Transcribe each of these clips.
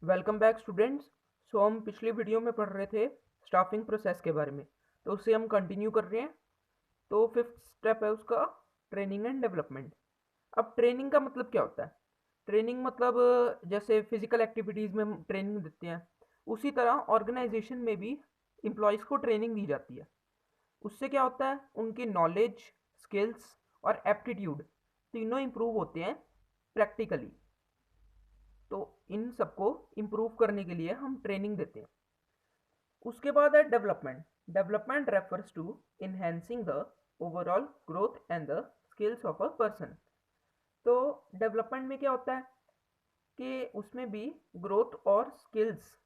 Welcome back students. हम पिछली video में पढ़ रहे थे स्टाफिंग प्रोसेस के बारे में, तो उससे हम कंटिन्यू कर रहे हैं। तो फिफ्थ स्टेप है उसका ट्रेनिंग एंड डेवलपमेंट। अब ट्रेनिंग का मतलब क्या होता है? ट्रेनिंग मतलब जैसे फिजिकल एक्टिविटीज़ में हम ट्रेनिंग देते हैं, उसी तरह ऑर्गेनाइजेशन में भी एम्प्लॉयज़ को ट्रेनिंग दी जाती है। उससे क्या होता है, उनकी नॉलेज, स्किल्स और एप्टीट्यूड तीनों इम्प्रूव होते हैं प्रैक्टिकली। तो इन सबको इम्प्रूव करने के लिए हम ट्रेनिंग देते हैं। उसके बाद है development. Development refers to enhancing the overall growth and the skills of a person. तो डेवलपमेंट में क्या होता है कि उसमें भी ग्रोथ और स्किल्स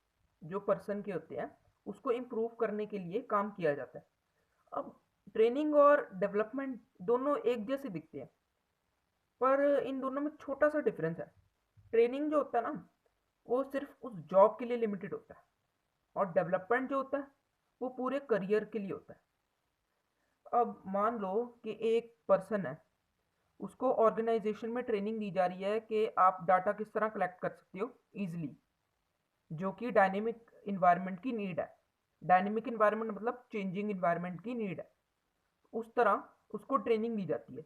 जो पर्सन के होते हैं उसको इम्प्रूव करने के लिए काम किया जाता है। अब ट्रेनिंग और डेवलपमेंट दोनों एक जैसे दिखते हैं, पर इन दोनों में छोटा सा डिफरेंस है। ट्रेनिंग जो होता है ना, वो सिर्फ उस जॉब के लिए लिमिटेड होता है, और डेवलपमेंट जो होता है वो पूरे करियर के लिए होता है। अब मान लो कि एक पर्सन है, उसको ऑर्गेनाइजेशन में ट्रेनिंग दी जा रही है कि आप डाटा किस तरह कलेक्ट कर सकते हो ईजिली, जो कि डायनेमिक इन्वायरमेंट की नीड है। डायनेमिक इन्वायरमेंट मतलब चेंजिंग इन्वायरमेंट की नीड है, उस तरह उसको ट्रेनिंग दी जाती है।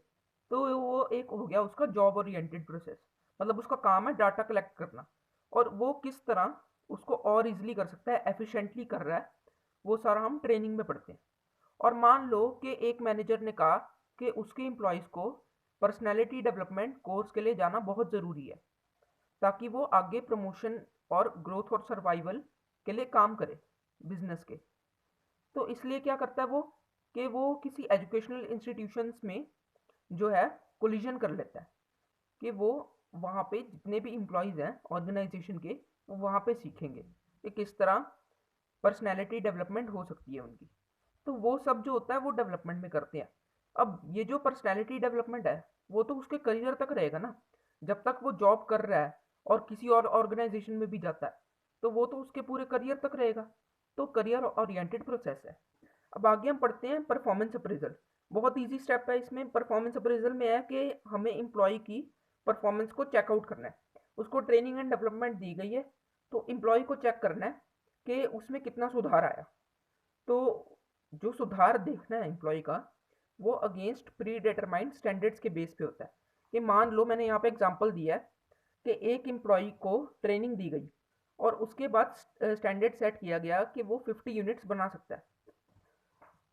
तो वो एक हो गया उसका जॉब ओरिएंटेड प्रोसेस, मतलब उसका काम है डाटा कलेक्ट करना, और वो किस तरह उसको और इजीली कर सकता है, एफिशिएंटली कर रहा है, वो सारा हम ट्रेनिंग में पढ़ते हैं। और मान लो कि एक मैनेजर ने कहा कि उसके एम्प्लॉयज़ को पर्सनैलिटी डेवलपमेंट कोर्स के लिए जाना बहुत ज़रूरी है, ताकि वो आगे प्रमोशन और ग्रोथ और सर्वाइवल के लिए काम करे बिजनेस के। तो इसलिए क्या करता है वो, कि वो किसी एजुकेशनल इंस्टीट्यूशंस में जो है कोलिजन कर लेता है, कि वो वहाँ पे जितने भी एम्प्लॉयज़ हैं ऑर्गेनाइजेशन के, वो वहाँ पे सीखेंगे कि किस तरह पर्सनैलिटी डेवलपमेंट हो सकती है उनकी। तो वो सब जो होता है वो डेवलपमेंट में करते हैं। अब ये जो पर्सनैलिटी डेवलपमेंट है, वो तो उसके करियर तक रहेगा ना। जब तक वो जॉब कर रहा है और किसी और ऑर्गेनाइजेशन में भी जाता है, तो वो तो उसके पूरे करियर तक रहेगा। तो करियर ओरिएंटेड प्रोसेस है। अब आगे हम पढ़ते हैं परफॉर्मेंस अप्रेजल। बहुत इजी स्टेप है इसमें। परफॉर्मेंस अप्रेजल में है कि हमें एम्प्लॉय की परफॉर्मेंस को चेकआउट करना है। उसको ट्रेनिंग एंड डेवलपमेंट दी गई है, तो एम्प्लॉय को चेक करना है कि उसमें कितना सुधार आया। तो जो सुधार देखना है एम्प्लॉय का, वो अगेंस्ट प्री डिटरमाइंड स्टैंडर्ड्स के बेस पे होता है। कि मान लो मैंने यहाँ पे एग्जांपल दिया है कि एक एम्प्लॉय को ट्रेनिंग दी गई और उसके बाद स्टैंडर्ड सेट किया गया कि वो 50 यूनिट्स बना सकता है,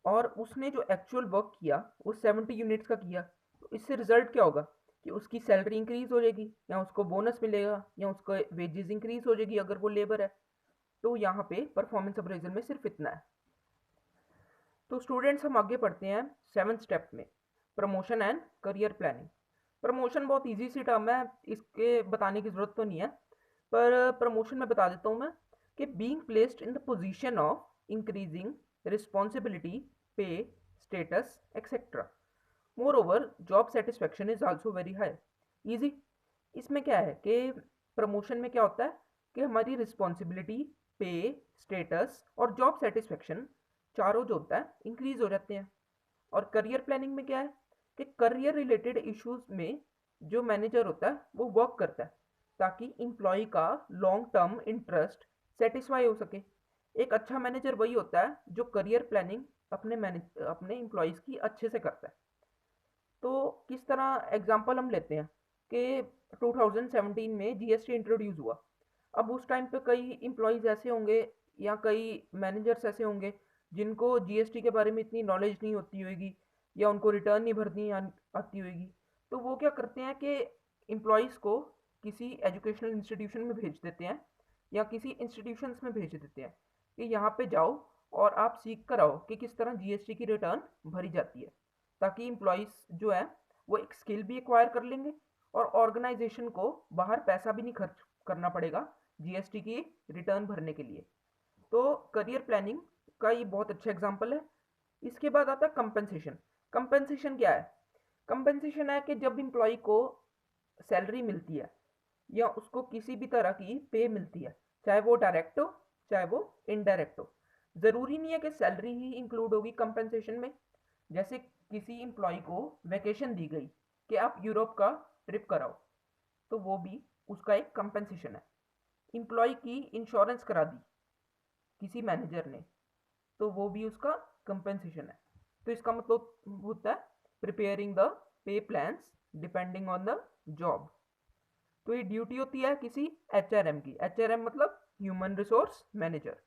और उसने जो एक्चुअल वर्क किया वो 70 यूनिट्स का किया। तो इससे रिजल्ट क्या होगा कि उसकी सैलरी इंक्रीज हो जाएगी, या उसको बोनस मिलेगा, या उसका वेजेस इंक्रीज हो जाएगी अगर वो लेबर है। तो यहाँ पे परफॉर्मेंस अप्रेजल में सिर्फ इतना है। तो स्टूडेंट्स हम आगे पढ़ते हैं सेवन्थ स्टेप में, promotion and career planning. Promotion बहुत इजी सी टर्म है, इसके बताने की ज़रूरत तो नहीं है, पर प्रमोशन में बता देता हूँ मैं कि being placed in the position of increasing responsibility, pay, status etcetera. Moreover job satisfaction is also very high. Easy. इसमें क्या है कि प्रमोशन में क्या होता है कि हमारी रिस्पॉन्सिबिलिटी, पे, स्टेटस और जॉब सेटिस्फेक्शन चारों जो होता है इंक्रीज हो जाते हैं। और करियर प्लानिंग में क्या है कि करियर रिलेटेड इश्यूज में जो मैनेजर होता है वो वर्क करता है, ताकि एम्प्लॉय का लॉन्ग टर्म इंटरेस्ट सेटिस्फाई हो सके। एक अच्छा मैनेजर वही होता है जो करियर प्लानिंग अपने एम्प्लॉयज़ की अच्छे से करता है। तो किस तरह एग्जांपल हम लेते हैं कि 2017 में जीएसटी इंट्रोड्यूस हुआ। अब उस टाइम पे कई एम्प्लॉयज़ ऐसे होंगे या कई मैनेजर्स ऐसे होंगे जिनको जीएसटी के बारे में इतनी नॉलेज नहीं होती होगी, या उनको रिटर्न नहीं भरनी आती होगी। तो वो क्या करते हैं कि एम्प्लॉयज़ को किसी एजुकेशनल इंस्टीट्यूशन में भेज देते हैं, या किसी इंस्टीट्यूशंस में भेज देते हैं कि यहाँ पे जाओ और आप सीख कर आओ कि किस तरह जीएसटी की रिटर्न भरी जाती है, ताकि एम्प्लॉयज़ जो है वो एक स्किल भी एक्वायर कर लेंगे, और ऑर्गेनाइजेशन को बाहर पैसा भी नहीं खर्च करना पड़ेगा जीएसटी की रिटर्न भरने के लिए। तो करियर प्लानिंग का ये बहुत अच्छा एग्जाम्पल है। इसके बाद आता है कंपनसेशन। कंपनसेशन क्या है? कंपनसेशन है कि जब एम्प्लॉय को सैलरी मिलती है, या उसको किसी भी तरह की पे मिलती है, चाहे वो डायरेक्ट हो चाहे वो इनडायरेक्ट हो। ज़रूरी नहीं है कि सैलरी ही इंक्लूड होगी कंपनसेशन में। जैसे किसी एम्प्लॉय को वैकेशन दी गई कि आप यूरोप का ट्रिप कराओ, तो वो भी उसका एक कंपनसेशन है। एम्प्लॉय की इंश्योरेंस करा दी किसी मैनेजर ने, तो वो भी उसका कंपेंसेशन है। तो इसका मतलब होता है preparing the pay plans depending on the job. तो ये ड्यूटी होती है किसी एचआरएम की। एचआरएम मतलब ह्यूमन रिसोर्स मैनेजर।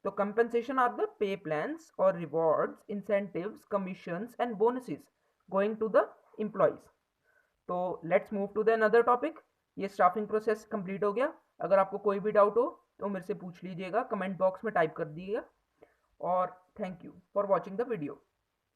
तो compensation are the pay plans or rewards, incentives, commissions and bonuses going to the employees. तो let's move to the another topic. ये स्टाफिंग प्रोसेस कंप्लीट हो गया। अगर आपको कोई भी डाउट हो तो मेरे से पूछ लीजिएगा, कमेंट बॉक्स में टाइप कर दीजिएगा। और thank you for watching the video.